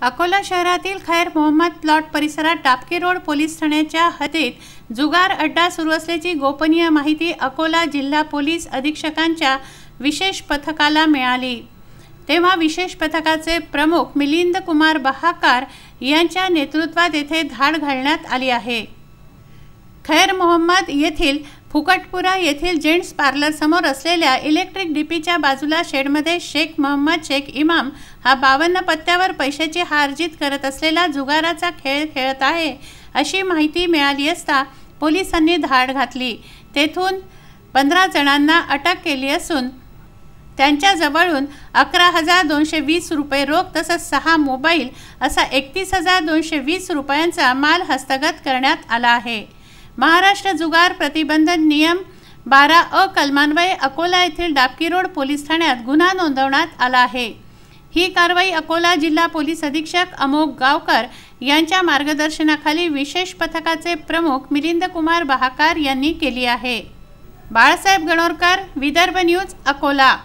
अकोला शहरातील खैर मोहम्मद प्लॉट परिसरात टापकी रोड पोलीस ठाण्याच्या हद्दीत जुगार अड्डा सुरू असल्याची गोपनीय माहिती अकोला जिल्हा पोलीस अधीक्षकांच्या विशेष पथकाला मिळाली। तेव्हा विशेष पथकाचे प्रमुख मिलिंद कुमार बहाकार यांच्या नेतृत्वात येथे धाड घालण्यात आली आहे। खैर मोहम्मद येथील फुकटपुरा येथील जेंट्स पार्लर समोर असलेल्या इलेक्ट्रिक डीपीच्या बाजूला शेडमध्ये शेख मोहम्मद शेख इमाम हा 52 पत्त्यावर पैशाची हारजीत करत असलेला जुगाराचा खेळ खेळत आहे अशी माहिती मिळाली असता पोलिसांनी धाड घातली। तेथून 15 जणांना अटक केली असून त्यांच्या जवळून 11,220 रुपये रोख तसंच 6 मोबाईल असा 31,220 रुपयांचा माल हस्तगत करण्यात आला आहे। महाराष्ट्र जुगार प्रतिबंधन नियम 12 कलमान्वये अकोला येथील टापकी रोड पोलीस ठाण्यात गुन्हा नोंदवण्यात आला आहे। ही कारवाई अकोला जिल्हा पोलीस अधीक्षक अमोघ गावकर यांच्या मार्गदर्शनाखाली विशेष पथकाचे प्रमुख मिलिंद कुमार बहाकार यांनी केली आहे। बाळासाहेब गणोरकर, विदर्भ न्यूज, अकोला।